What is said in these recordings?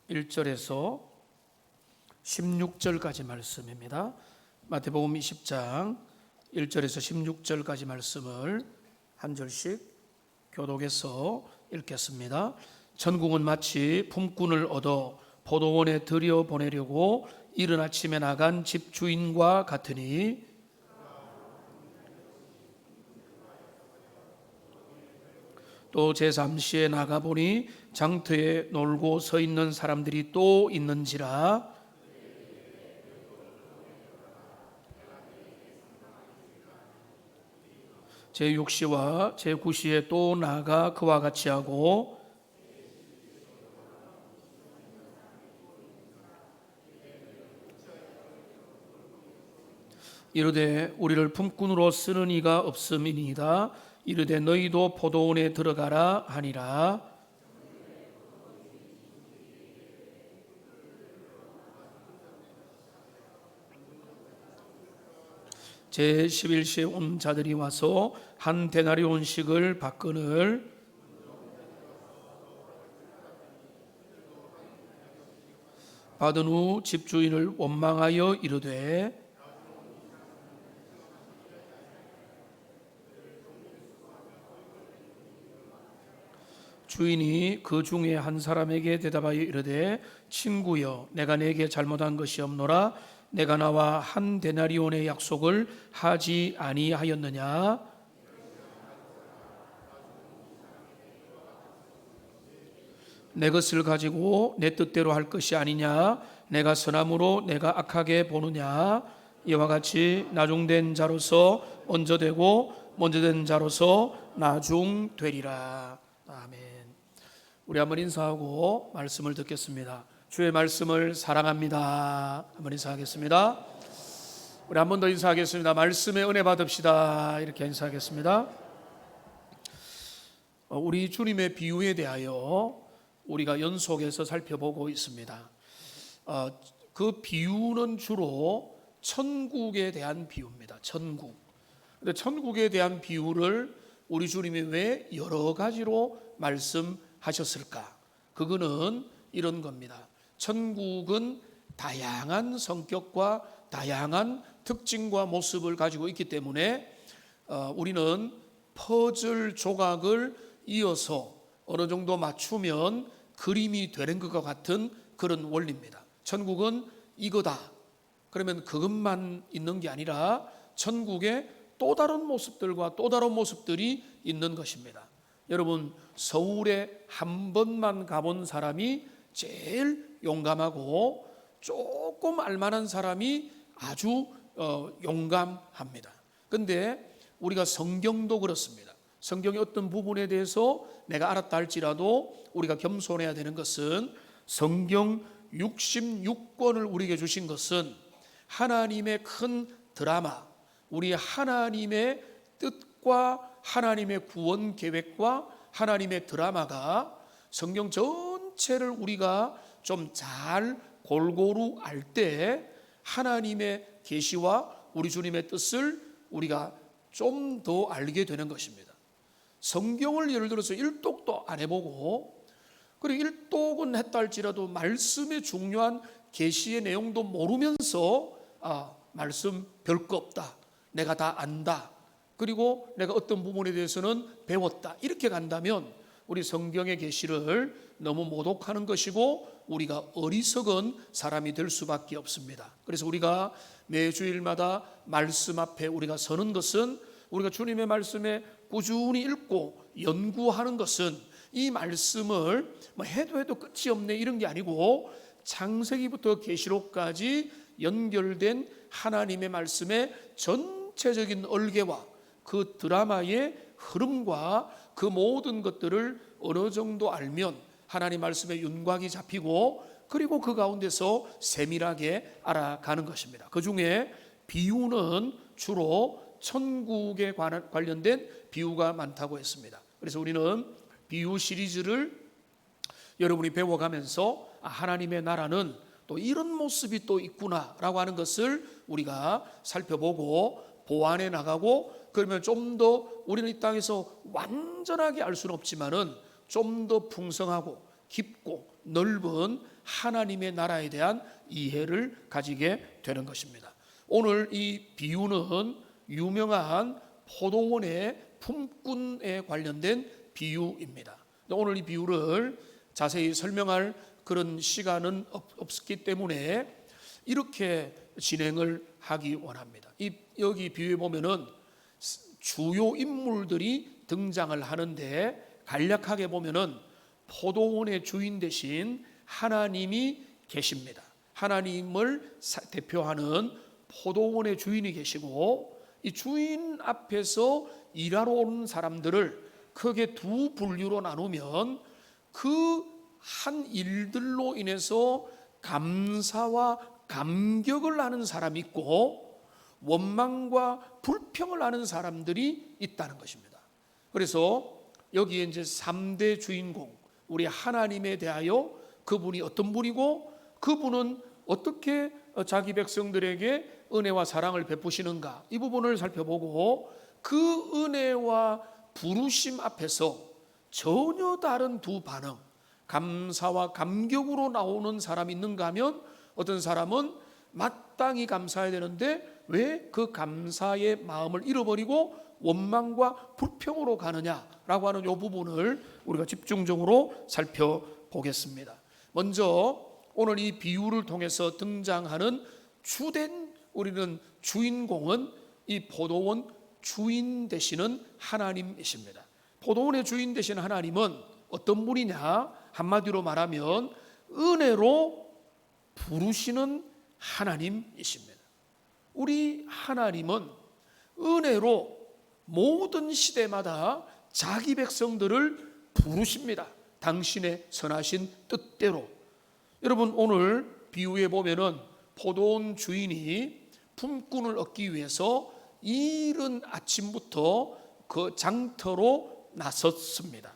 1절에서 16절까지 말씀입니다. 마태복음 20장 1절에서 16절까지 말씀을 한 절씩 교독해서 읽겠습니다. 천국은 마치 품꾼을 얻어 포도원에 들여보내려고 이른 아침에 나간 집주인과 같으니 또 제3시에 나가보니 장터에 놀고 서 있는 사람들이 또 있는지라 제6시와 제9시에 또 나가 그와 같이 하고 이르되 우리를 품꾼으로 쓰는 이가 없음이니이다. 이르되 너희도 포도원에 들어가라 하니라. 제11시에 온 자들이 와서 한 데나리온씩을 받거늘 받은 후 집주인을 원망하여 이르되 주인이 그 중에 한 사람에게 대답하여 이르되 친구여 내가 네게 잘못한 것이 없노라. 내가 나와 한 데나리온의 약속을 하지 아니하였느냐. 내 것을 가지고 내 뜻대로 할 것이 아니냐. 내가 선함으로 내가 악하게 보느냐. 이와 같이 나중된 자로서 먼저 되고 먼저 된 자로서 나중되리라. 아멘. 우리 한번 인사하고 말씀을 듣겠습니다. 주의 말씀을 사랑합니다. 한번 인사하겠습니다. 우리 한 번 더 인사하겠습니다. 말씀의 은혜 받읍시다. 이렇게 인사하겠습니다. 우리 주님의 비유에 대하여 우리가 연속해서 살펴보고 있습니다. 그 비유는 주로 천국에 대한 비유입니다. 천국. 근데 천국에 대한 비유를 우리 주님이 왜 여러 가지로 말씀하셨을까? 그거는 이런 겁니다. 천국은 다양한 성격과 다양한 특징과 모습을 가지고 있기 때문에 우리는 퍼즐 조각을 이어서 어느 정도 맞추면 그림이 되는 것과 같은 그런 원리입니다. 천국은 이거다. 그러면 그것만 있는 게 아니라 천국에 또 다른 모습들과 또 다른 모습들이 있는 것입니다. 여러분, 서울에 한 번만 가본 사람이 제일 용감하고 조금 알만한 사람이 아주 용감합니다. 그런데 우리가 성경도 그렇습니다. 성경의 어떤 부분에 대해서 내가 알았다 할지라도 우리가 겸손해야 되는 것은 성경 66권을 우리에게 주신 것은 하나님의 큰 드라마, 우리 하나님의 뜻과 하나님의 구원 계획과 하나님의 드라마가 성경 전체를 우리가 좀 잘 골고루 알 때 하나님의 계시와 우리 주님의 뜻을 우리가 좀 더 알게 되는 것입니다. 성경을 예를 들어서 일독도 안 해보고 그리고 일독은 했다 할지라도 말씀의 중요한 계시의 내용도 모르면서 말씀 별거 없다. 내가 다 안다. 그리고 내가 어떤 부분에 대해서는 배웠다. 이렇게 간다면 우리 성경의 계시를 너무 모독하는 것이고 우리가 어리석은 사람이 될 수밖에 없습니다. 그래서 우리가 매 주일마다 말씀 앞에 우리가 서는 것은 우리가 주님의 말씀에 꾸준히 읽고 연구하는 것은 이 말씀을 해도 끝이 없네 이런 게 아니고 창세기부터 계시록까지 연결된 하나님의 말씀의 전체적인 얼개와 그 드라마의 흐름과 그 모든 것들을 어느 정도 알면 하나님 말씀의 윤곽이 잡히고 그리고 그 가운데서 세밀하게 알아가는 것입니다. 그 중에 비유는 주로 천국에 관련된 비유가 많다고 했습니다. 그래서 우리는 비유 시리즈를 여러분이 배워가면서 하나님의 나라는 또 이런 모습이 또 있구나라고 하는 것을 우리가 살펴보고 보완해 나가고 그러면 좀 더 우리는 이 땅에서 완전하게 알 수는 없지만은 좀 더 풍성하고 깊고 넓은 하나님의 나라에 대한 이해를 가지게 되는 것입니다. 오늘 이 비유는 유명한 포도원의 품꾼에 관련된 비유입니다. 오늘 이 비유를 자세히 설명할 그런 시간은 없기 때문에 이렇게 진행을 하기 원합니다. 여기 비유에 보면은 주요 인물들이 등장을 하는데 간략하게 보면은 포도원의 주인 대신 하나님이 계십니다. 하나님을 대표하는 포도원의 주인이 계시고 이 주인 앞에서 일하러 오는 사람들을 크게 두 분류로 나누면 그 한 일들로 인해서 감사와 감격을 하는 사람이 있고 원망과 불평을 하는 사람들이 있다는 것입니다. 그래서 여기에 이제 3대 주인공, 우리 하나님에 대하여 그분이 어떤 분이고 그분은 어떻게 자기 백성들에게 은혜와 사랑을 베푸시는가, 이 부분을 살펴보고 그 은혜와 부르심 앞에서 전혀 다른 두 반응, 감사와 감격으로 나오는 사람이 있는가 하면 어떤 사람은 마땅히 감사해야 되는데 왜 그 감사의 마음을 잃어버리고 원망과 불평으로 가느냐라고 하는 이 부분을 우리가 집중적으로 살펴보겠습니다. 먼저 오늘 이 비유를 통해서 등장하는 주된 우리는 주인공은 이 포도원 주인 되시는 하나님이십니다. 포도원의 주인 되신 하나님은 어떤 분이냐? 한마디로 말하면 은혜로 부르시는 하나님이십니다. 우리 하나님은 은혜로 모든 시대마다 자기 백성들을 부르십니다. 당신의 선하신 뜻대로. 여러분, 오늘 비유에 보면은 포도원 주인이 품꾼을 얻기 위해서 이른 아침부터 그 장터로 나섰습니다.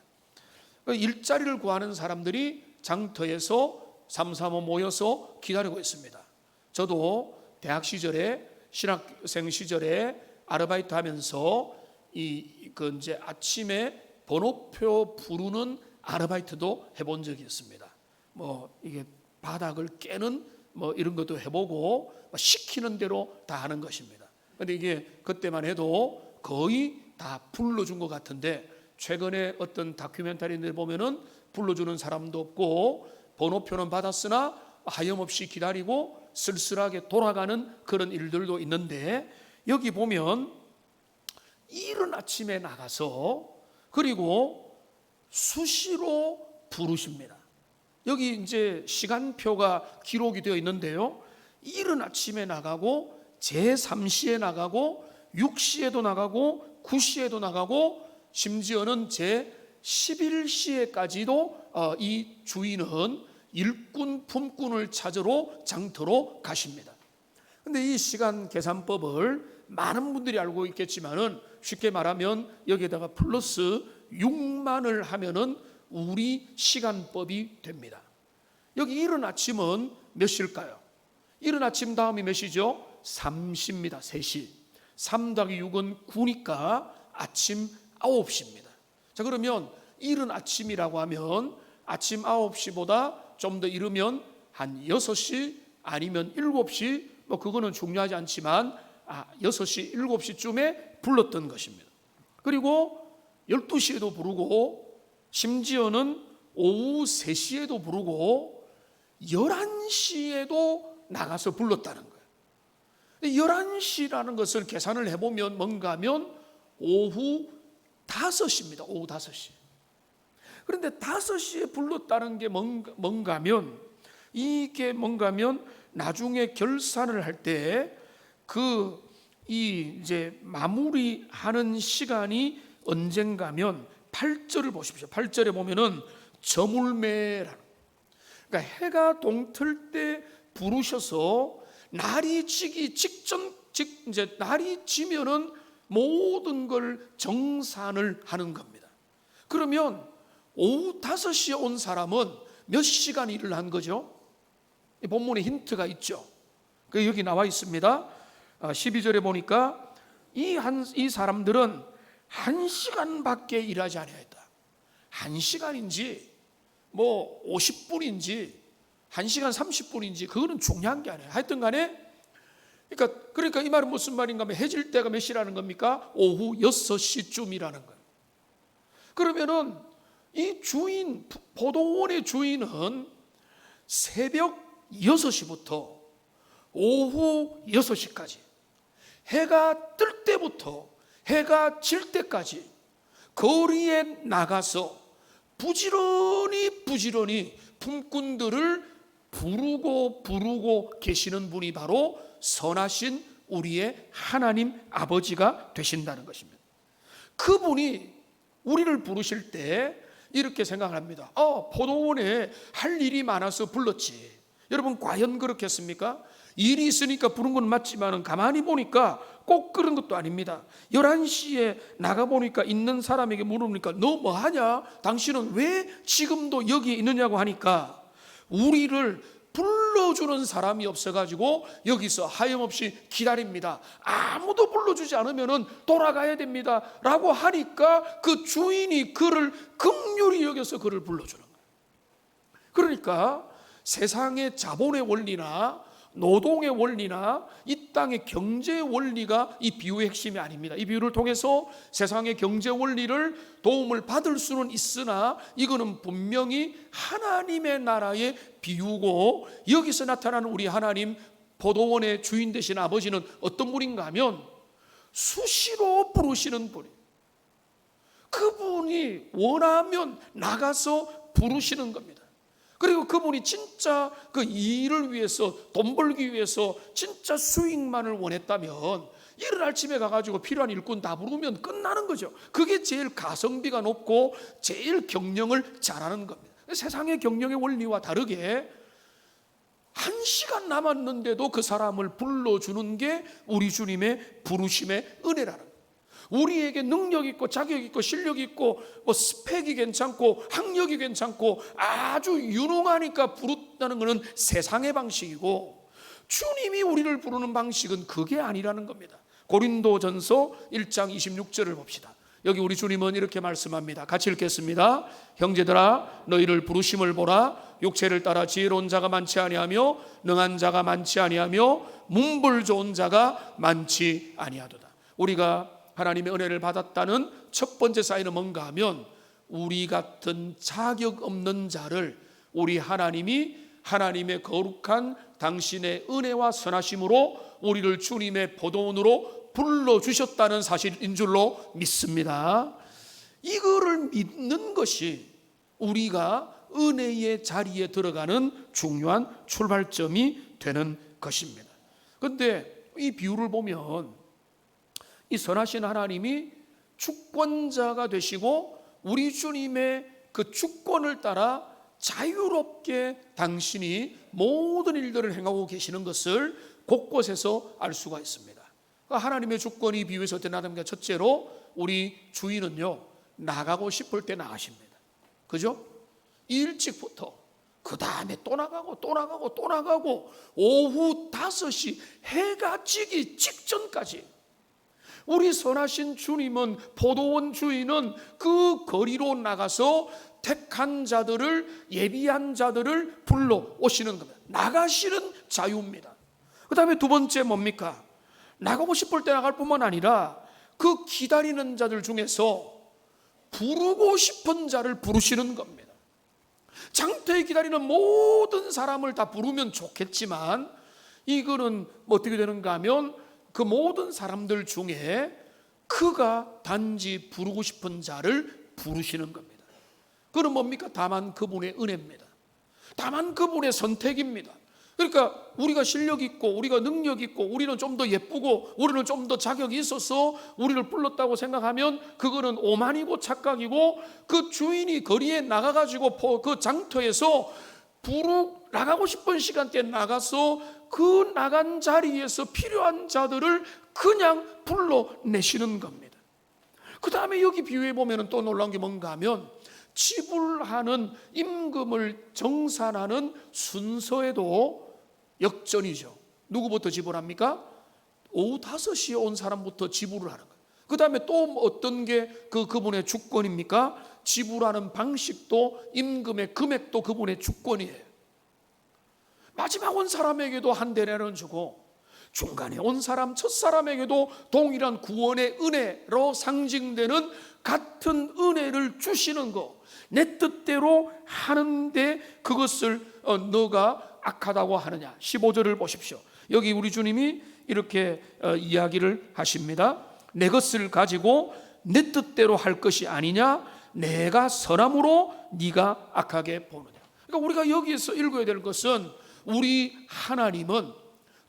일자리를 구하는 사람들이 장터에서 삼삼오오 모여서 기다리고 있습니다. 저도 대학 시절에, 신학생 시절에 아르바이트 하면서 이제 아침에 번호표 부르는 아르바이트도 해본 적이 있습니다. 이게 바닥을 깨는 이런 것도 해보고 시키는 대로 다 하는 것입니다. 근데 이게 그때만 해도 거의 다 불러준 것 같은데 최근에 어떤 다큐멘터리인데 보면은 불러주는 사람도 없고 번호표는 받았으나 하염없이 기다리고 쓸쓸하게 돌아가는 그런 일들도 있는데, 여기 보면 이른 아침에 나가서 그리고 수시로 부르십니다. 여기 이제 시간표가 기록이 되어 있는데요, 이른 아침에 나가고 제3시에 나가고 6시에도 나가고 9시에도 나가고 심지어는 제11시에까지도 이 주인은 일꾼 품꾼을 찾으러 장터로 가십니다. 근데 이 시간 계산법을 많은 분들이 알고 있겠지만은 쉽게 말하면 여기에다가 플러스 6만을 하면은 우리 시간법이 됩니다. 여기 이른 아침은 몇 시일까요? 이른 아침 다음이 몇 시죠? 3시입니다. 3시. 3 더하기 6은 9니까 아침 9시입니다. 자, 그러면 이른 아침이라고 하면 아침 9시보다 좀 더 이르면 한 6시 아니면 7시, 그거는 중요하지 않지만 6시, 7시쯤에 불렀던 것입니다. 그리고 12시에도 부르고 심지어는 오후 3시에도 부르고 11시에도 나가서 불렀다는 거예요. 11시라는 것을 계산을 해보면 뭔가 하면 오후 5시입니다. 오후 5시. 그런데 5시에 불렀다는 게 뭔가 하면, 이게 뭔가 하면 나중에 결산을 할 때 이제 마무리하는 시간이 언젠가면 8절을 보십시오. 8절에 보면은 저물매라는, 그러니까 해가 동틀 때 부르셔서 날이 지기 직전, 이제 날이 지면은 모든 걸 정산을 하는 겁니다. 그러면 오후 5시에 온 사람은 몇 시간 일을 한 거죠? 이 본문에 힌트가 있죠. 여기 나와 있습니다. 12절에 보니까 이 사람들은 1시간밖에 일하지 아니하였다. 1시간인지 뭐 50분인지 1시간 30분인지 그거는 중요한 게 아니에요. 하여튼 간에 그러니까 이 말은 무슨 말인가 하면 해질 때가 몇 시라는 겁니까? 오후 6시쯤이라는 거예요. 그러면은 이 주인, 포도원의 주인은 새벽 6시부터 오후 6시까지 해가 뜰 때부터 해가 질 때까지 거리에 나가서 부지런히 품꾼들을 부르고 계시는 분이 바로 선하신 우리의 하나님 아버지가 되신다는 것입니다. 그분이 우리를 부르실 때 이렇게 생각합니다. 포도원에 할 일이 많아서 불렀지. 여러분 과연 그렇겠습니까? 일이 있으니까 부른 건 맞지만 가만히 보니까 꼭 그런 것도 아닙니다. 11시에 나가보니까 있는 사람에게 물으니까 너 뭐하냐? 당신은 왜 지금도 여기에 있느냐고 하니까 우리를 불러주는 사람이 없어가지고 여기서 하염없이 기다립니다. 아무도 불러주지 않으면 돌아가야 됩니다 라고 하니까 그 주인이 그를 긍휼히 여겨서 그를 불러주는 거예요. 그러니까 세상의 자본의 원리나 노동의 원리나 이 땅의 경제 원리가 이 비유의 핵심이 아닙니다. 이 비유를 통해서 세상의 경제 원리를 도움을 받을 수는 있으나 이거는 분명히 하나님의 나라의 비유고, 여기서 나타나는 우리 하나님 포도원의 주인 되신 아버지는 어떤 분인가 하면 수시로 부르시는 분이에요. 그분이 원하면 나가서 부르시는 겁니다. 그리고 그분이 진짜 그 일을 위해서, 돈 벌기 위해서 진짜 수익만을 원했다면 이른 아침에 가가지고 필요한 일꾼 다 부르면 끝나는 거죠. 그게 제일 가성비가 높고 제일 경영을 잘하는 겁니다. 세상의 경영의 원리와 다르게 1시간 남았는데도 그 사람을 불러주는 게 우리 주님의 부르심의 은혜라는 거예요. 우리에게 능력 있고 자격 있고 실력 있고 뭐 스펙이 괜찮고 학력이 괜찮고 아주 유능하니까 부른다는 것은 세상의 방식이고, 주님이 우리를 부르는 방식은 그게 아니라는 겁니다. 고린도전서 1장 26절을 봅시다. 여기 우리 주님은 이렇게 말씀합니다. 같이 읽겠습니다. 형제들아 너희를 부르심을 보라. 육체를 따라 지혜로운 자가 많지 아니하며 능한 자가 많지 아니하며 문불 좋은 자가 많지 아니하도다. 우리가 하나님의 은혜를 받았다는 첫 번째 사인은 뭔가 하면 우리 같은 자격 없는 자를 우리 하나님이 하나님의 거룩한 당신의 은혜와 선하심으로 우리를 주님의 포도원으로 불러주셨다는 사실인 줄로 믿습니다. 이거를 믿는 것이 우리가 은혜의 자리에 들어가는 중요한 출발점이 되는 것입니다. 그런데 이 비유를 보면 이 선하신 하나님이 주권자가 되시고 우리 주님의 그 주권을 따라 자유롭게 당신이 모든 일들을 행하고 계시는 것을 곳곳에서 알 수가 있습니다. 하나님의 주권이 비유에서 어떻게 나타납니까? 첫째로 우리 주인은요, 나가고 싶을 때 나가십니다. 그죠? 일찍부터 그 다음에 또 나가고 오후 5시 해가 지기 직전까지 우리 선하신 주님은, 포도원 주인은 그 거리로 나가서 택한 자들을, 예비한 자들을 불러 오시는 겁니다. 나가시는 자유입니다. 그 다음에 두 번째 뭡니까? 나가고 싶을 때 나갈 뿐만 아니라 그 기다리는 자들 중에서 부르고 싶은 자를 부르시는 겁니다. 장터에 기다리는 모든 사람을 다 부르면 좋겠지만 이거는 어떻게 되는가 하면 그 모든 사람들 중에 그가 단지 부르고 싶은 자를 부르시는 겁니다. 그건 뭡니까? 다만 그분의 은혜입니다. 다만 그분의 선택입니다. 그러니까 우리가 실력 있고 우리가 능력 있고 우리는 좀 더 예쁘고 우리는 좀 더 자격이 있어서 우리를 불렀다고 생각하면 그거는 오만이고 착각이고, 그 주인이 거리에 나가가지고 그 장터에서 나가고 싶은 시간대에 나가서 그 나간 자리에서 필요한 자들을 그냥 불러내시는 겁니다. 그 다음에 여기 비유해 보면 또 놀라운 게 뭔가 하면 지불하는 임금을 정산하는 순서에도 역전이죠. 누구부터 지불합니까? 오후 5시에 온 사람부터 지불을 하는 거예요. 그 다음에 또 어떤 게 그분의 주권입니까? 지불하는 방식도 임금의 금액도 그분의 주권이에요. 마지막 온 사람에게도 한 데나리온 주고 중간에 온 사람 첫 사람에게도 동일한 구원의 은혜로 상징되는 같은 은혜를 주시는 거, 내 뜻대로 하는데 그것을 너가 악하다고 하느냐. 15절을 보십시오. 여기 우리 주님이 이렇게 이야기를 하십니다. 내 것을 가지고 내 뜻대로 할 것이 아니냐, 내가 선함으로 네가 악하게 보느냐. 그러니까 우리가 여기에서 읽어야 될 것은 우리 하나님은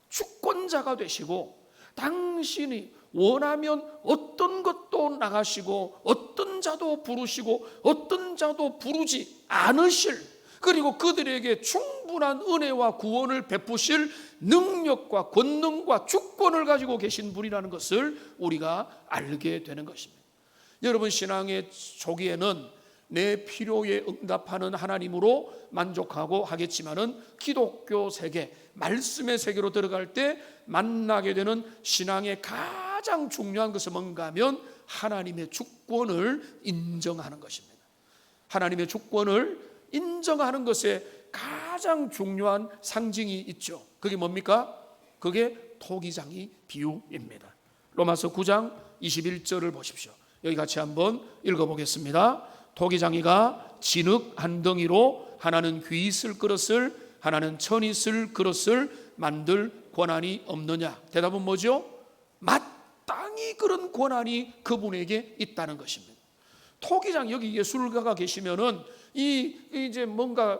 주권자가 되시고 당신이 원하면 어떤 것도 나가시고 어떤 자도 부르시고 어떤 자도 부르지 않으실, 그리고 그들에게 충분한 은혜와 구원을 베푸실 능력과 권능과 주권을 가지고 계신 분이라는 것을 우리가 알게 되는 것입니다. 여러분, 신앙의 초기에는 내 필요에 응답하는 하나님으로 만족하고 하겠지만은 기독교 세계, 말씀의 세계로 들어갈 때 만나게 되는 신앙의 가장 중요한 것은 뭔가 하면 하나님의 주권을 인정하는 것입니다. 하나님의 주권을 인정하는 것에 가장 중요한 상징이 있죠. 그게 뭡니까? 그게 토기장이 비유입니다. 로마서 9장 21절을 보십시오. 여기 같이 한번 읽어보겠습니다. 토기장이가 진흙 한 덩이로 하나는 귀 있을 그릇을 하나는 천 있을 그릇을 만들 권한이 없느냐? 대답은 뭐죠? 마땅히 그런 권한이 그분에게 있다는 것입니다. 토기장, 여기 예술가가 계시면은 이제 뭔가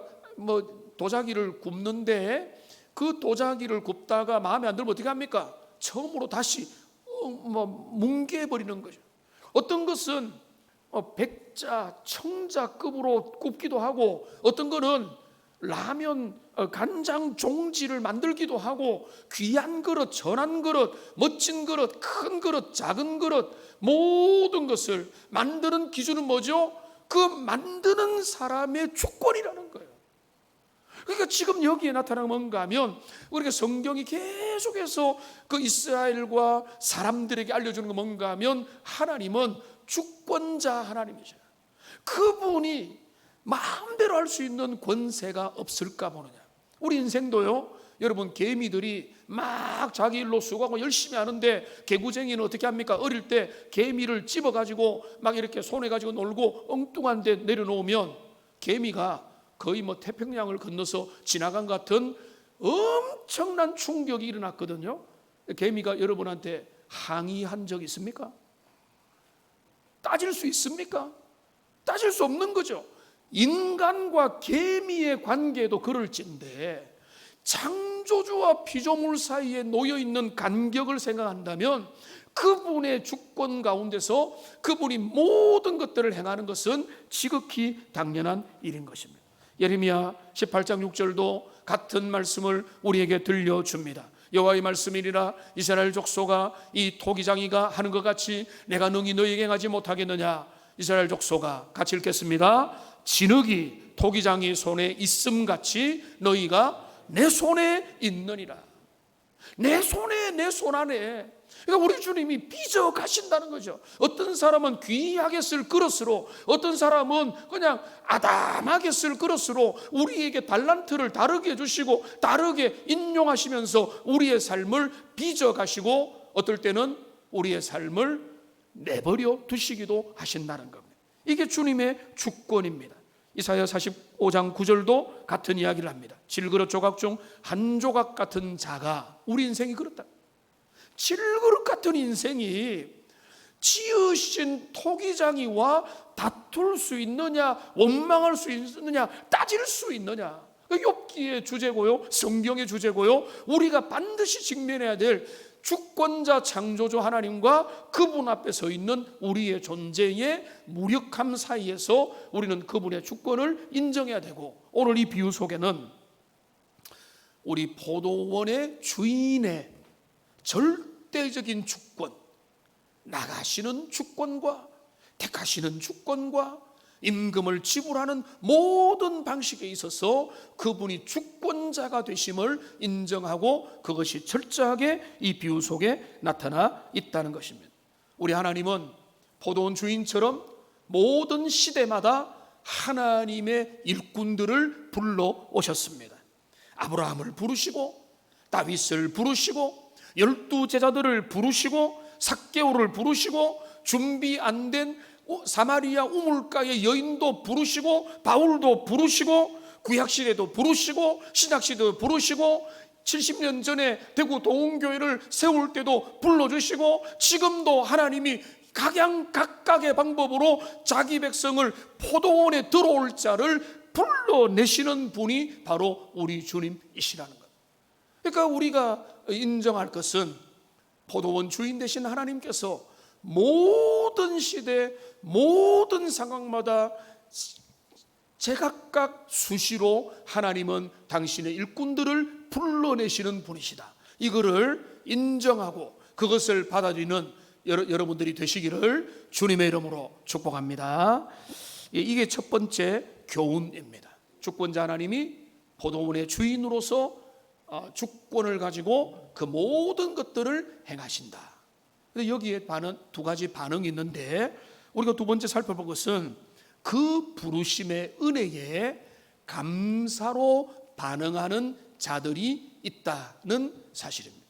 도자기를 굽는데 그 도자기를 굽다가 마음에 안 들면 어떻게 합니까? 처음으로 다시 뭉개버리는 거죠. 어떤 것은 백자, 청자급으로 굽기도 하고, 어떤 거는 라면, 간장 종지를 만들기도 하고, 귀한 그릇, 전한 그릇, 멋진 그릇, 큰 그릇, 작은 그릇, 모든 것을 만드는 기준은 뭐죠? 그 만드는 사람의 주권이라는 거예요. 그러니까 지금 여기에 나타나는 뭔가 하면 우리가 성경이 계속해서 그 이스라엘과 사람들에게 알려주는 거 뭔가 하면 하나님은 주권자 하나님이셔요. 그분이 마음대로 할 수 있는 권세가 없을까 보느냐. 우리 인생도요, 여러분, 개미들이 막 자기 일로 수고하고 열심히 하는데 개구쟁이는 어떻게 합니까? 어릴 때 개미를 집어가지고 막 이렇게 손에 가지고 놀고 엉뚱한 데 내려놓으면 개미가 거의 태평양을 건너서 지나간 것 같은 엄청난 충격이 일어났거든요. 개미가 여러분한테 항의한 적 있습니까? 따질 수 있습니까? 따질 수 없는 거죠. 인간과 개미의 관계도 그럴진데 창조주와 피조물 사이에 놓여있는 간격을 생각한다면 그분의 주권 가운데서 그분이 모든 것들을 행하는 것은 지극히 당연한 일인 것입니다. 예레미야 18장 6절도 같은 말씀을 우리에게 들려줍니다. 여호와의 말씀이니라, 이스라엘 족속아, 이 토기장이가 하는 것 같이 내가 능히 너희에게 행하지 못하겠느냐. 이스라엘 족속아, 같이 읽겠습니다. 진흙이 토기장이 손에 있음같이 너희가 내 손에 있느니라. 내 손에, 내 손 안에. 그러니까 우리 주님이 빚어 가신다는 거죠. 어떤 사람은 귀하게 쓸 그릇으로, 어떤 사람은 그냥 아담하게 쓸 그릇으로 우리에게 달란트를 다르게 주시고 다르게 인용하시면서 우리의 삶을 빚어 가시고 어떨 때는 우리의 삶을 내버려 두시기도 하신다는 겁니다. 이게 주님의 주권입니다. 이사야 45장 9절도 같은 이야기를 합니다. 질그릇 조각 중 한 조각 같은 자가, 우리 인생이 그렇다. 질그릇 같은 인생이 지으신 토기장이와 다툴 수 있느냐, 원망할 수 있느냐, 따질 수 있느냐. 욥기의 주제고요, 성경의 주제고요, 우리가 반드시 직면해야 될 주권자 창조주 하나님과 그분 앞에 서 있는 우리의 존재의 무력함 사이에서 우리는 그분의 주권을 인정해야 되고, 오늘 이 비유 속에는 우리 포도원의 주인의 절대적인 주권, 나가시는 주권과 택하시는 주권과 임금을 지불하는 모든 방식에 있어서 그분이 주권자가 되심을 인정하고 그것이 철저하게 이 비유 속에 나타나 있다는 것입니다. 우리 하나님은 포도원 주인처럼 모든 시대마다 하나님의 일꾼들을 불러 오셨습니다. 아브라함을 부르시고 다윗을 부르시고 12 제자들을 부르시고 삭개오를 부르시고 준비 안 된 사마리아 우물가의 여인도 부르시고 바울도 부르시고 구약시대도 부르시고 신약시대도 부르시고 70년 전에 대구 도움교회를 세울 때도 불러주시고 지금도 하나님이 각양각각의 방법으로 자기 백성을 포도원에 들어올 자를 불러내시는 분이 바로 우리 주님이시라는 것. 그러니까 우리가 인정할 것은 포도원 주인 되신 하나님께서 모든 시대 모든 상황마다 제각각 수시로 하나님은 당신의 일꾼들을 불러내시는 분이시다. 이거를 인정하고 그것을 받아들이는 여러분들이 되시기를 주님의 이름으로 축복합니다. 이게 첫 번째 교훈입니다. 주권자 하나님이 포도원의 주인으로서 주권을 가지고 그 모든 것들을 행하신다. 근데 여기에 두 가지 반응이 있는데 우리가 두 번째 살펴볼 것은 그 부르심의 은혜에 감사로 반응하는 자들이 있다는 사실입니다.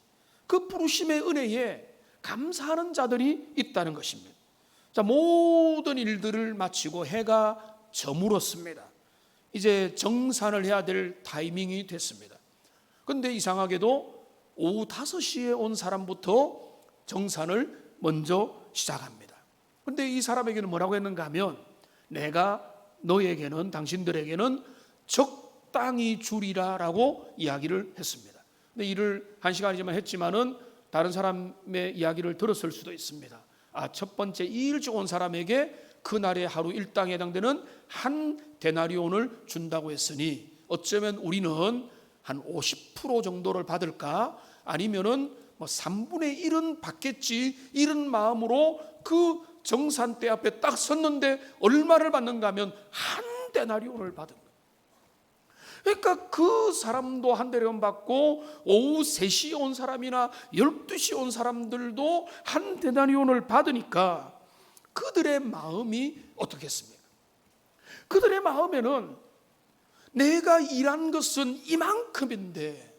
그 부르심의 은혜에 감사하는 자들이 있다는 것입니다. 자, 모든 일들을 마치고 해가 저물었습니다. 이제 정산을 해야 될 타이밍이 됐습니다. 그런데 이상하게도 오후 5시에 온 사람부터 정산을 먼저 시작합니다. 그런데 이 사람에게는 뭐라고 했는가 하면 내가 너에게는 당신들에게는 적당히 주리라 라고 이야기를 했습니다. 근데 일을 1시간이지만 했지만은 다른 사람의 이야기를 들었을 수도 있습니다. 첫 번째 이 일찍 온 사람에게 그날의 하루 일당에 해당되는 한 데나리온을 준다고 했으니 어쩌면 우리는 한 50% 정도를 받을까 아니면은 3분의 1은 받겠지 이런 마음으로 그 정산대 앞에 딱 섰는데 얼마를 받는가 하면 한 데나리온을 받은 거예요. 그러니까 그 사람도 한 데나리온 받고 오후 3시에 온 사람이나 12시에 온 사람들도 한 데나리온을 받으니까 그들의 마음이 어떻겠습니까? 그들의 마음에는 내가 일한 것은 이만큼인데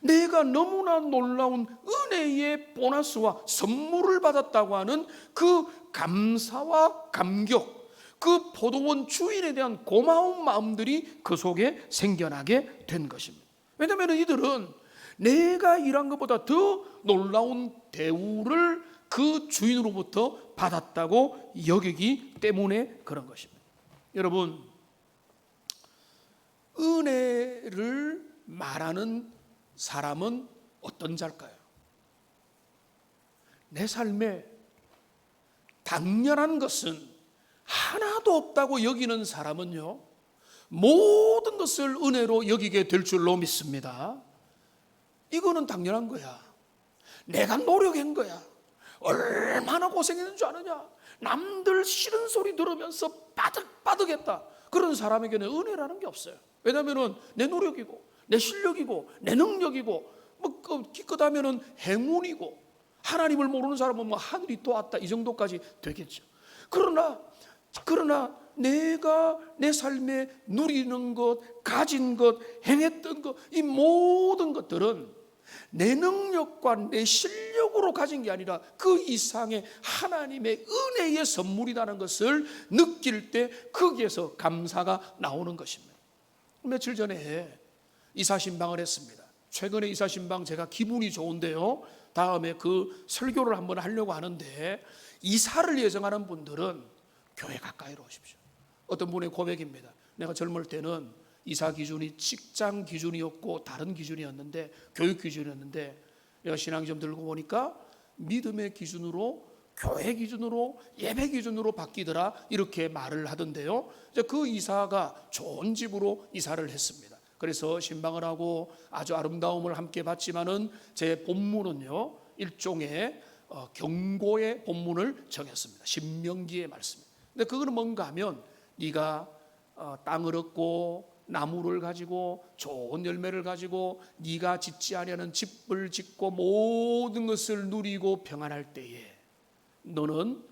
내가 너무나 놀라운 은혜의 보너스와 선물을 받았다고 하는 그 감사와 감격, 그 포도원 주인에 대한 고마운 마음들이 그 속에 생겨나게 된 것입니다. 왜냐하면 이들은 내가 일한 것보다 더 놀라운 대우를 그 주인으로부터 받았다고 여기기 때문에 그런 것입니다. 여러분, 은혜를 말하는 사람은 어떤 자일까요? 내 삶에 당연한 것은 하나도 없다고 여기는 사람은요, 모든 것을 은혜로 여기게 될 줄로 믿습니다. 이거는 당연한 거야. 내가 노력한 거야. 얼마나 고생했는 줄 아느냐? 남들 싫은 소리 들으면서 바득바득했다. 그런 사람에게는 은혜라는 게 없어요. 왜냐하면 내 노력이고 내 실력이고 내 능력이고 기껏하면 행운이고 하나님을 모르는 사람은 하늘이 도왔다 이 정도까지 되겠죠. 그러나 내가 내 삶에 누리는 것, 가진 것, 행했던 것, 이 모든 것들은 내 능력과 내 실력으로 가진 게 아니라 그 이상의 하나님의 은혜의 선물이라는 것을 느낄 때 거기에서 감사가 나오는 것입니다. 며칠 전에 이사신방을 했습니다. 최근에 이사신방 제가 기분이 좋은데요, 다음에 그 설교를 한번 하려고 하는데 이사를 예정하는 분들은 교회 가까이로 오십시오. 어떤 분의 고백입니다. 내가 젊을 때는 이사 기준이 직장 기준이었고 다른 기준이었는데 교육 기준이었는데 내가 신앙이 좀 들고 보니까 믿음의 기준으로 교회 기준으로 예배 기준으로 바뀌더라 이렇게 말을 하던데요. 그 이사가 좋은 집으로 이사를 했습니다. 그래서 신방을 하고 아주 아름다움을 함께 봤지만은 제 본문은요 일종의 경고의 본문을 정했습니다. 신명기의 말씀. 근데 그거는 뭔가 하면 네가 땅을 얻고 나무를 가지고 좋은 열매를 가지고 네가 짓지 아니하는 집을 짓고 모든 것을 누리고 평안할 때에 너는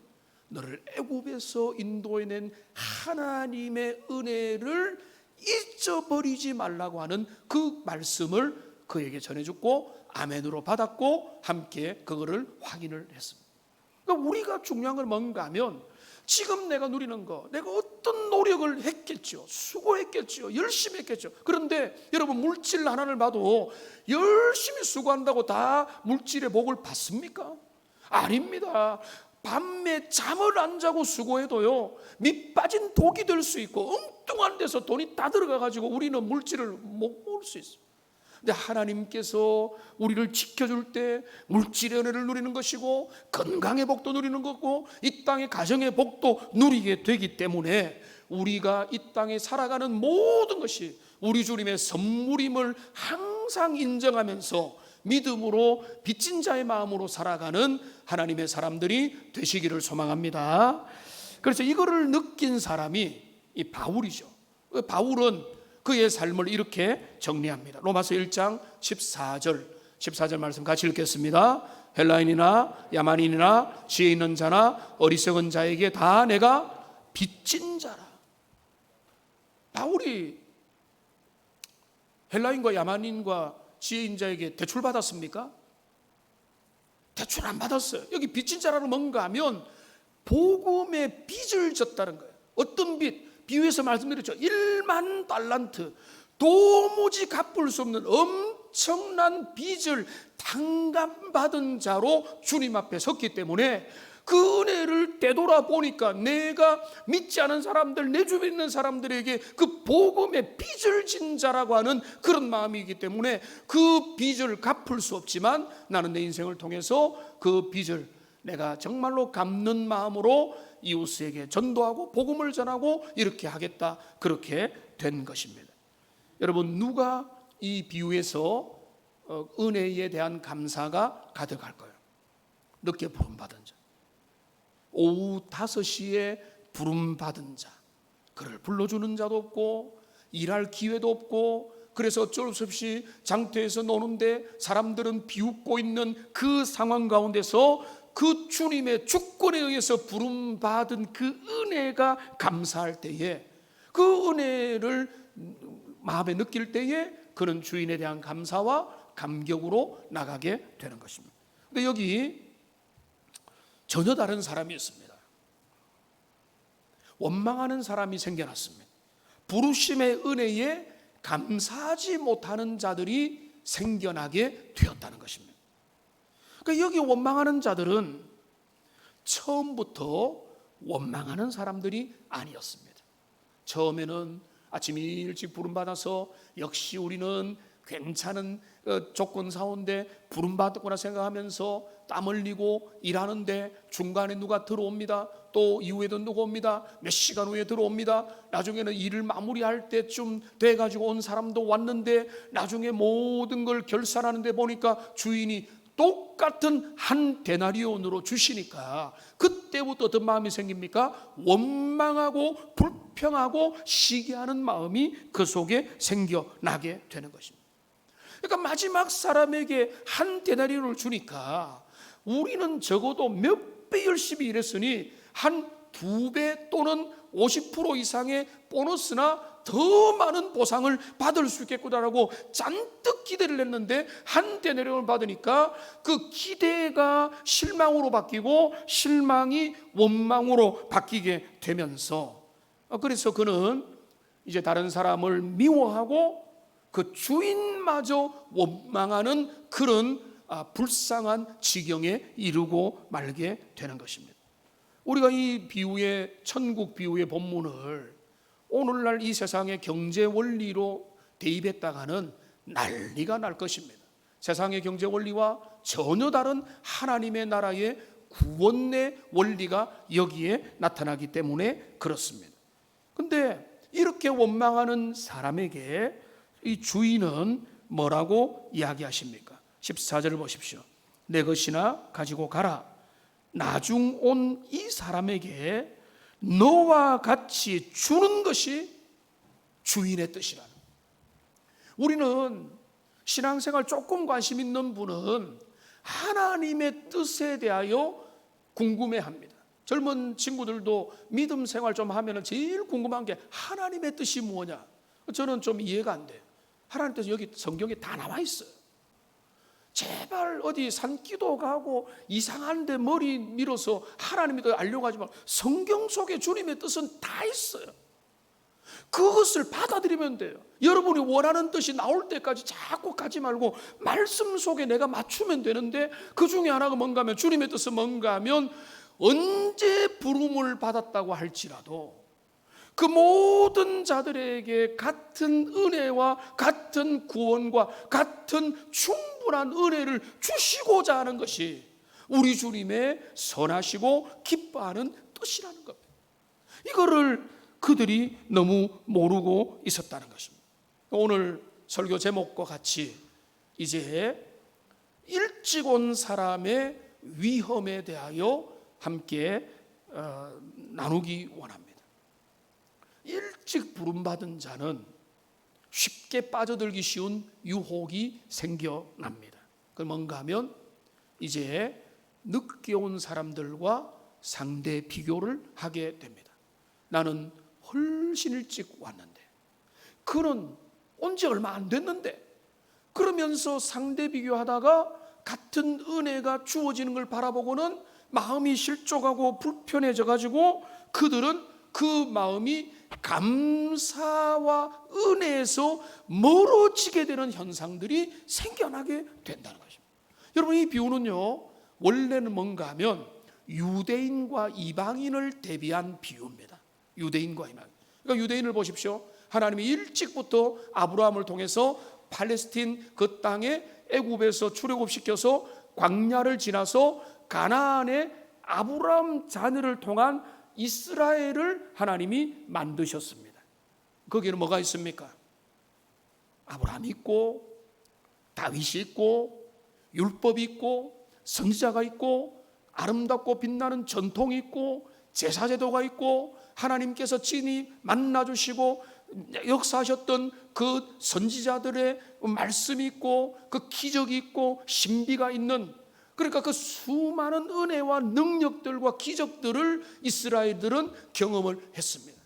너를 애굽에서 인도해낸 하나님의 은혜를 잊어버리지 말라고 하는 그 말씀을 그에게 전해줬고 아멘으로 받았고 함께 그거를 확인을 했습니다. 그러니까 우리가 중요한 건 뭔가 하면 지금 내가 누리는 거, 내가 어떤 노력을 했겠죠, 수고했겠죠, 열심히 했겠죠. 그런데 여러분, 물질 하나를 봐도 열심히 수고한다고 다 물질의 복을 받습니까? 아닙니다. 밤에 잠을 안 자고 수고해도요, 밑 빠진 독이 될 수 있고 엉뚱한 데서 돈이 다 들어가가지고 우리는 물질을 못 먹을 수 있어요. 근데 하나님께서 우리를 지켜줄 때 물질의 은혜를 누리는 것이고 건강의 복도 누리는 거고 이 땅의 가정의 복도 누리게 되기 때문에 우리가 이 땅에 살아가는 모든 것이 우리 주님의 선물임을 항상 인정하면서 믿음으로 빚진 자의 마음으로 살아가는 하나님의 사람들이 되시기를 소망합니다. 그래서 이거를 느낀 사람이 이 바울이죠. 바울은 그의 삶을 이렇게 정리합니다. 로마서 1장 14절 말씀 같이 읽겠습니다. 헬라인이나 야만인이나 지혜 있는 자나 어리석은 자에게 다 내가 빚진 자라. 바울이 헬라인과 야만인과 지혜인 자에게 대출 받았습니까? 대출 안 받았어요. 여기 빚진 자라는 뭔가 하면 복음의 빚을 졌다는 거예요. 어떤 빚? 비유해서 말씀드렸죠. 1만 달란트, 도무지 갚을 수 없는 엄청난 빚을 탕감받은 자로 주님 앞에 섰기 때문에 그 은혜를 되돌아보니까 내가 믿지 않은 사람들, 내 주변에 있는 사람들에게 그 복음의 빚을 진 자라고 하는 그런 마음이기 때문에 그 빚을 갚을 수 없지만 나는 내 인생을 통해서 그 빚을 내가 정말로 갚는 마음으로 이웃에게 전도하고 복음을 전하고 이렇게 하겠다, 그렇게 된 것입니다. 여러분, 누가 이 비유에서 은혜에 대한 감사가 가득할까요? 늦게 부름받은 자, 오후 5시에 부름받은 자, 그를 불러주는 자도 없고 일할 기회도 없고 그래서 어쩔 수 없이 장터에서 노는데 사람들은 비웃고 있는 그 상황 가운데서 그 주님의 주권에 의해서 부름받은 그 은혜가 감사할 때에, 그 은혜를 마음에 느낄 때에 그는 주인에 대한 감사와 감격으로 나가게 되는 것입니다. 근데 여기 전혀 다른 사람이 있습니다. 원망하는 사람이 생겨났습니다. 부르심의 은혜에 감사하지 못하는 자들이 생겨나게 되었다는 것입니다. 그러니까 여기 원망하는 자들은 처음부터 원망하는 사람들이 아니었습니다. 처음에는 아침 일찍 부름받아서 역시 우리는 괜찮은 조건사원데 부름받았구나 생각하면서 땀 흘리고 일하는데 중간에 누가 들어옵니다. 또 이후에도 누가 옵니다. 몇 시간 후에 들어옵니다. 나중에는 일을 마무리할 때쯤 돼가지고 온 사람도 왔는데 나중에 모든 걸 결산하는데 보니까 주인이 똑같은 한 데나리온으로 주시니까 그때부터 어떤 마음이 생깁니까? 원망하고 불평하고 시기하는 마음이 그 속에 생겨나게 되는 것입니다. 그러니까 마지막 사람에게 한 데나리온을 주니까 우리는 적어도 몇 배 열심히 일했으니 한 2배 또는 50% 이상의 보너스나 더 많은 보상을 받을 수 있겠구나라고 잔뜩 기대를 했는데 한 데나리온을 받으니까 그 기대가 실망으로 바뀌고 실망이 원망으로 바뀌게 되면서, 그래서 그는 이제 다른 사람을 미워하고 그 주인마저 원망하는 그런 불쌍한 지경에 이르고 말게 되는 것입니다. 우리가 이 비유의, 천국 비유의 본문을 오늘날 이 세상의 경제 원리로 대입했다가는 난리가 날 것입니다. 세상의 경제 원리와 전혀 다른 하나님의 나라의 구원의 원리가 여기에 나타나기 때문에 그렇습니다. 그런데 이렇게 원망하는 사람에게 이 주인은 뭐라고 이야기하십니까? 14절을 보십시오. 내 것이나 가지고 가라. 나중 온 이 사람에게 너와 같이 주는 것이 주인의 뜻이라는. 우리는 신앙생활 조금 관심 있는 분은 하나님의 뜻에 대하여 궁금해합니다. 젊은 친구들도 믿음 생활 좀 하면 제일 궁금한 게 하나님의 뜻이 뭐냐? 저는 좀 이해가 안 돼요. 하나님 뜻은 여기 성경에 다 나와 있어요. 제발 어디 산기도 가고 이상한 데 머리 밀어서 하나님의 뜻을 알려고 하지 말고 성경 속에 주님의 뜻은 다 있어요. 그것을 받아들이면 돼요. 여러분이 원하는 뜻이 나올 때까지 자꾸 가지 말고 말씀 속에 내가 맞추면 되는데, 그 중에 하나가 뭔가 하면, 주님의 뜻은 뭔가 하면 언제 부름을 받았다고 할지라도 그 모든 자들에게 같은 은혜와 같은 구원과 같은 충분한 은혜를 주시고자 하는 것이 우리 주님의 선하시고 기뻐하는 뜻이라는 겁니다. 이거를 그들이 너무 모르고 있었다는 것입니다. 오늘 설교 제목과 같이 이제 일찍 온 사람의 위험에 대하여 함께 나누기 원합니다. 일찍 부름받은 자는 쉽게 빠져들기 쉬운 유혹이 생겨납니다. 그 뭔가 하면 이제 늦게 온 사람들과 상대 비교를 하게 됩니다. 나는 훨씬 일찍 왔는데, 그는 온 지 얼마 안 됐는데, 그러면서 상대 비교하다가 같은 은혜가 주어지는 걸 바라보고는 마음이 실족하고 불편해져 가지고 그들은 그 마음이 감사와 은혜에서 멀어지게 되는 현상들이 생겨나게 된다는 것입니다. 여러분, 이 비유는요, 원래는 뭔가 하면 유대인과 이방인을 대비한 비유입니다. 유대인과 이방. 그러니까 유대인을 보십시오. 하나님이 일찍부터 아브라함을 통해서 팔레스틴 그 땅에 애굽에서 출애굽시켜서 광야를 지나서 가나안의 아브라함 자녀를 통한 이스라엘을 하나님이 만드셨습니다. 거기에는 뭐가 있습니까? 아브라함이 있고, 다윗이 있고, 율법이 있고, 선지자가 있고, 아름답고 빛나는 전통이 있고, 제사제도가 있고, 하나님께서 친히 만나주시고 역사하셨던 그 선지자들의 말씀이 있고, 그 기적이 있고, 신비가 있는, 그러니까 그 수많은 은혜와 능력들과 기적들을 이스라엘들은 경험을 했습니다.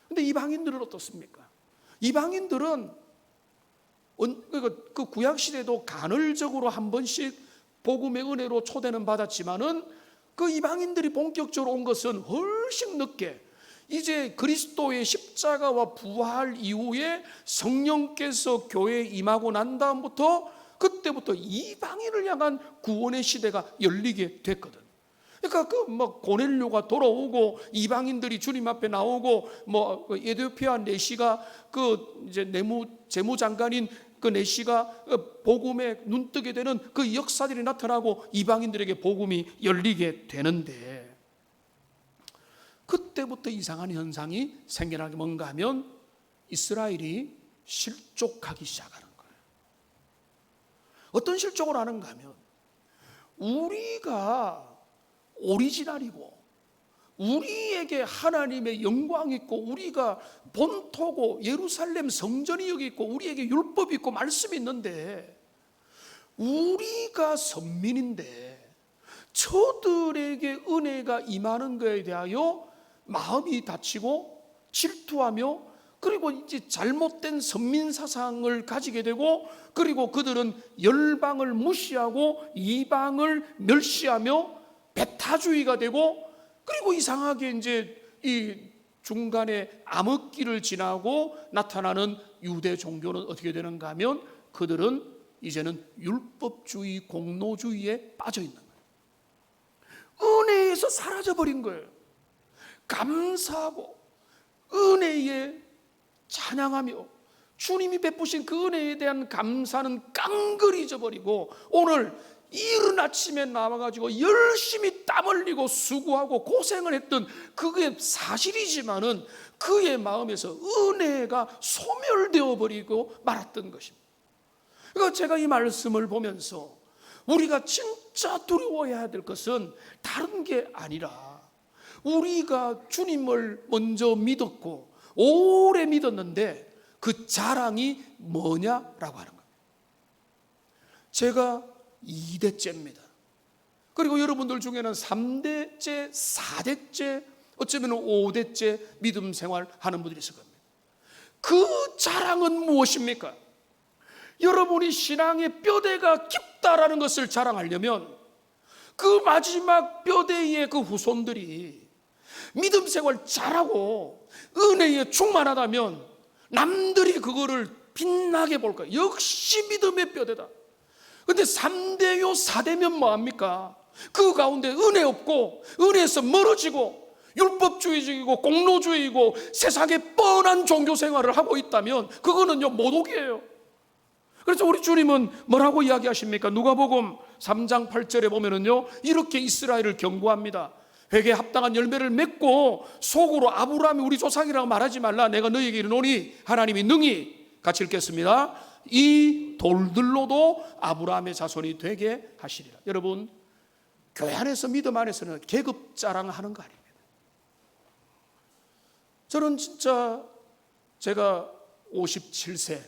그런데 이방인들은 어떻습니까? 이방인들은 그 구약시대도 간헐적으로 한 번씩 복음의 은혜로 초대는 받았지만은 그 이방인들이 본격적으로 온 것은 훨씬 늦게, 이제 그리스도의 십자가와 부활 이후에 성령께서 교회에 임하고 난 다음부터, 그때부터 이방인을 향한 구원의 시대가 열리게 됐거든. 그러니까 그 뭐 고넬료가 돌아오고 이방인들이 주님 앞에 나오고, 뭐 에티오피아 내시가 그 이제 재무장관인 그 내시가 복음에 눈뜨게 되는 그 역사들이 나타나고 이방인들에게 복음이 열리게 되는데, 그때부터 이상한 현상이 생겨나게 뭔가 하면 이스라엘이 실족하기 시작하는 거예요. 어떤 실족을 하는가 하면, 우리가 오리지널이고 우리에게 하나님의 영광이 있고 우리가 본토고 예루살렘 성전이 여기 있고 우리에게 율법이 있고 말씀이 있는데, 우리가 선민인데 저들에게 은혜가 임하는 것에 대하여 마음이 다치고 질투하며, 그리고 이제 잘못된 선민사상을 가지게 되고, 그리고 그들은 열방을 무시하고 이방을 멸시하며 배타주의가 되고, 그리고 이상하게 이제 이 중간에 암흑기를 지나고 나타나는 유대 종교는 어떻게 되는가 하면, 그들은 이제는 율법주의, 공로주의에 빠져 있는 거예요. 은혜에서 사라져버린 거예요. 감사하고 은혜에 찬양하며 주님이 베푸신 그 은혜에 대한 감사는 깡그리 잊어버리고, 오늘 이른 아침에 나와가지고 열심히 땀 흘리고 수고하고 고생을 했던 그게 사실이지만은 그의 마음에서 은혜가 소멸되어 버리고 말았던 것입니다. 그러니까 제가 이 말씀을 보면서 우리가 진짜 두려워해야 될 것은 다른 게 아니라, 우리가 주님을 먼저 믿었고 오래 믿었는데 그 자랑이 뭐냐라고 하는 겁니다. 제가 2대째입니다. 그리고 여러분들 중에는 3대째, 4대째, 어쩌면 5대째 믿음 생활 하는 분들이 있을 겁니다. 그 자랑은 무엇입니까? 여러분이 신앙의 뼈대가 깊다라는 것을 자랑하려면 그 마지막 뼈대의 그 후손들이 믿음 생활 잘하고 은혜에 충만하다면 남들이 그거를 빛나게 볼 거예요. 역시 믿음의 뼈대다. 근데 3대요 4대면 뭐합니까? 그 가운데 은혜 없고 은혜에서 멀어지고 율법주의적이고 공로주의이고 세상에 뻔한 종교 생활을 하고 있다면 그거는요 모독이에요. 그래서 우리 주님은 뭐라고 이야기하십니까? 누가복음 3장 8절에 보면은요 이렇게 이스라엘을 경고합니다. 회개에 합당한 열매를 맺고 속으로 아브라함이 우리 조상이라고 말하지 말라. 내가 너희에게 이르노니 하나님이 능히, 같이 읽겠습니다. 이 돌들로도 아브라함의 자손이 되게 하시리라. 여러분, 교회 안에서 믿음 안에서는 계급 자랑하는 거 아닙니다. 저는 진짜 제가 57세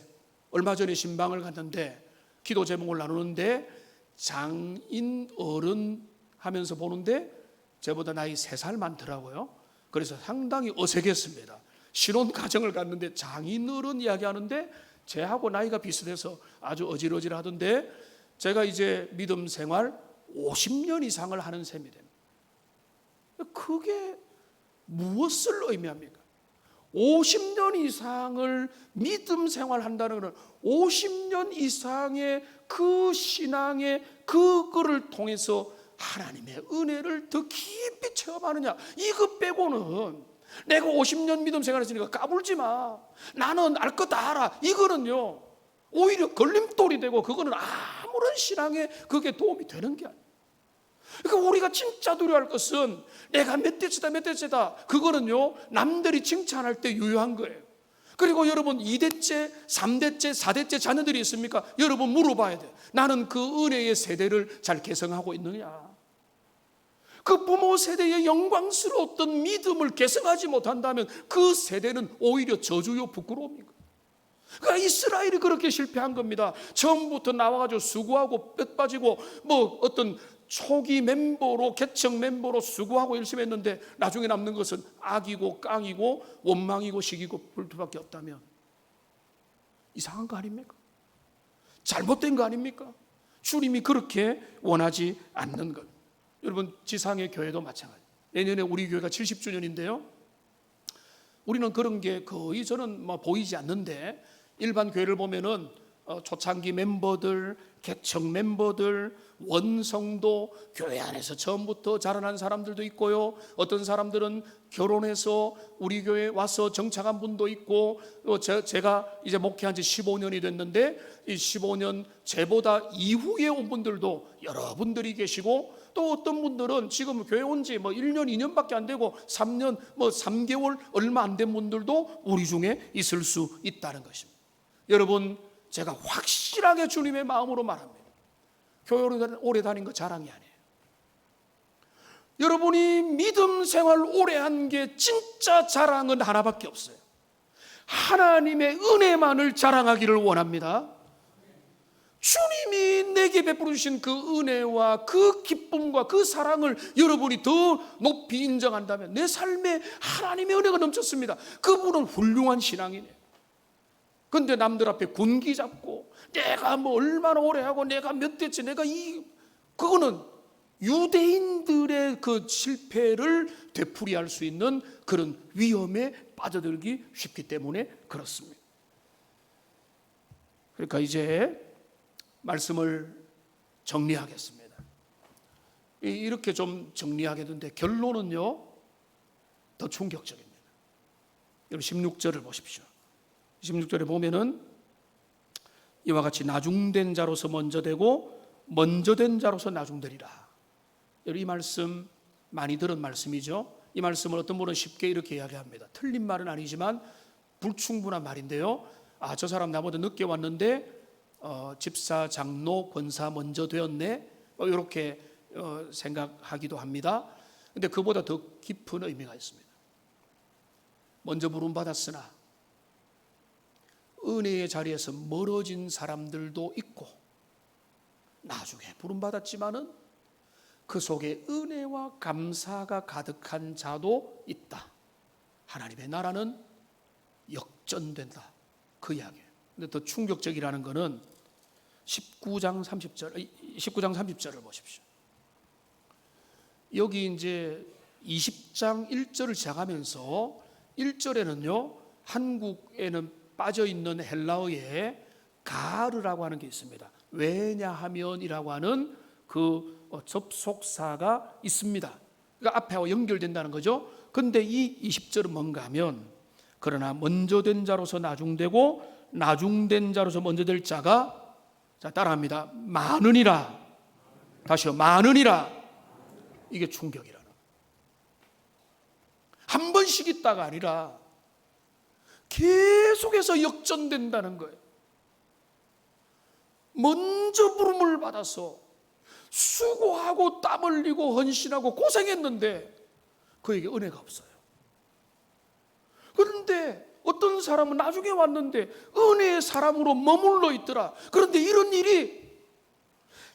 얼마 전에 신방을 갔는데 기도 제목을 나누는데 장인 어른 하면서 보는데 저보다 나이 3살 많더라고요. 그래서 상당히 어색했습니다. 신혼 가정을 갔는데 장인 어른 이야기하는데 제하고 나이가 비슷해서 아주 어질어질하던데 제가 이제 믿음 생활 50년 이상을 하는 셈이 됩니다. 그게 무엇을 의미합니까? 50년 이상을 믿음 생활한다는 것은 50년 이상의 그 신앙의 그거를 통해서 하나님의 은혜를 더 깊이 체험하느냐, 이거 빼고는 내가 50년 믿음 생활했으니까 까불지 마, 나는 알 것 다 알아, 이거는요 오히려 걸림돌이 되고 그거는 아무런 신앙에 그게 도움이 되는 게 아니에요. 그러니까 우리가 진짜 두려워할 것은 내가 몇 대째다 몇 대째다, 그거는요 남들이 칭찬할 때 유효한 거예요. 그리고 여러분 2대째, 3대째, 4대째 자녀들이 있습니까? 여러분 물어봐야 돼요. 나는 그 은혜의 세대를 잘 개성하고 있느냐? 그 부모 세대의 영광스러웠던 믿음을 개성하지 못한다면 그 세대는 오히려 저주요 부끄러움이고, 그러니까 이스라엘이 그렇게 실패한 겁니다. 처음부터 나와가지고 수고하고 뼈 빠지고 뭐 어떤 초기 멤버로, 개척 멤버로 수고하고 열심히 했는데 나중에 남는 것은 악이고 깡이고 원망이고 시기고 불투밖에 없다면 이상한 거 아닙니까? 잘못된 거 아닙니까? 주님이 그렇게 원하지 않는 것. 여러분, 지상의 교회도 마찬가지. 내년에 우리 교회가 70주년인데요 우리는 그런 게 거의 저는 뭐 보이지 않는데, 일반 교회를 보면은 초창기 멤버들, 개척 멤버들, 원성도, 교회 안에서 처음부터 자라난 사람들도 있고요, 어떤 사람들은 결혼해서 우리 교회에 와서 정착한 분도 있고, 제가 이제 목회한 지 15년이 됐는데 이 15년 제보다 이후에 온 분들도 여러분들이 계시고, 또 어떤 분들은 지금 교회 온 지 뭐 1년, 2년밖에 안 되고 3년, 뭐 3개월 얼마 안 된 분들도 우리 중에 있을 수 있다는 것입니다. 여러분, 제가 확실하게 주님의 마음으로 말합니다. 교회 오래 다닌 거 자랑이 아니에요. 여러분이 믿음 생활 오래 한 게 진짜 자랑은 하나밖에 없어요. 하나님의 은혜만을 자랑하기를 원합니다. 주님이 내게 베풀어 주신 그 은혜와 그 기쁨과 그 사랑을 여러분이 더 높이 인정한다면 내 삶에 하나님의 은혜가 넘쳤습니다. 그분은 훌륭한 신앙이네요. 근데 남들 앞에 군기 잡고 내가 뭐 얼마나 오래 하고 내가 몇 대째, 내가 그거는 유대인들의 그 실패를 되풀이할 수 있는 그런 위험에 빠져들기 쉽기 때문에 그렇습니다. 그러니까 이제 말씀을 정리하겠습니다. 이렇게 좀 정리하게 되는데 결론은요 더 충격적입니다. 여러분 16절을 보십시오. 16절에 보면은 이와 같이 나중된 자로서 먼저 되고 먼저 된 자로서 나중되리라. 이 말씀 많이 들은 말씀이죠. 이 말씀을 어떤 분은 쉽게 이렇게 이야기합니다. 틀린 말은 아니지만 불충분한 말인데요, 저 사람 나보다 늦게 왔는데 집사, 장로, 권사 먼저 되었네, 이렇게 생각하기도 합니다. 근데 그보다 더 깊은 의미가 있습니다. 먼저 부름받았으나 은혜의 자리에서 멀어진 사람들도 있고, 나중에 부름받았지만은 그 속에 은혜와 감사가 가득한 자도 있다. 하나님의 나라는 역전된다. 그 이야기예요. 근데 더 충격적이라는 것은 19장 30절을 보십시오. 여기 이제 20장 1절을 시작하면서 1절에는요, 한국에는 빠져 있는 헬라어에 가르라고 하는 게 있습니다. 왜냐하면이라고 하는 그 접속사가 있습니다. 그러니까 앞에와 연결된다는 거죠. 근데 이 20절은 뭔가 하면, 그러나 먼저 된 자로서 나중되고 나중된 자로서 먼저 될 자가, 자 따라합니다, 많으니라. 다시요, 많으니라. 이게 충격이라는, 한 번씩 있다가 아니라 계속해서 역전된다는 거예요. 먼저 부름을 받아서 수고하고 땀 흘리고 헌신하고 고생했는데 그에게 은혜가 없어요. 그런데 어떤 사람은 나중에 왔는데 은혜의 사람으로 머물러 있더라. 그런데 이런 일이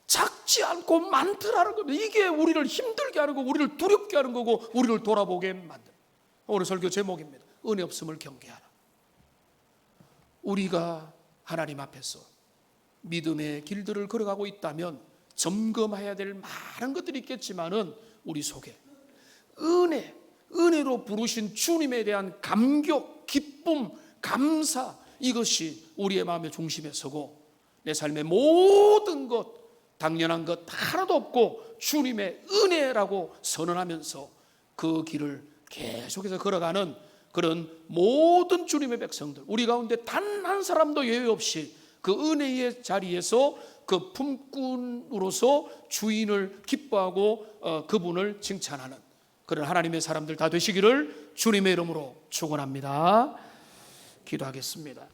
작지 않고 많더라는 겁니다. 이게 우리를 힘들게 하는 거고, 우리를 두렵게 하는 거고, 우리를 돌아보게 만듭니다. 오늘 설교 제목입니다. 은혜 없음을 경계하라. 우리가 하나님 앞에서 믿음의 길들을 걸어가고 있다면 점검해야 될 많은 것들이 있겠지만은, 우리 속에 은혜로 부르신 주님에 대한 감격, 기쁨, 감사, 이것이 우리의 마음의 중심에 서고, 내 삶의 모든 것, 당연한 것 하나도 없고 주님의 은혜라고 선언하면서 그 길을 계속해서 걸어가는 그런 모든 주님의 백성들, 우리 가운데 단 한 사람도 예외 없이 그 은혜의 자리에서 그 품꾼으로서 주인을 기뻐하고 그분을 칭찬하는 그런 하나님의 사람들 다 되시기를 주님의 이름으로 축원합니다. 기도하겠습니다.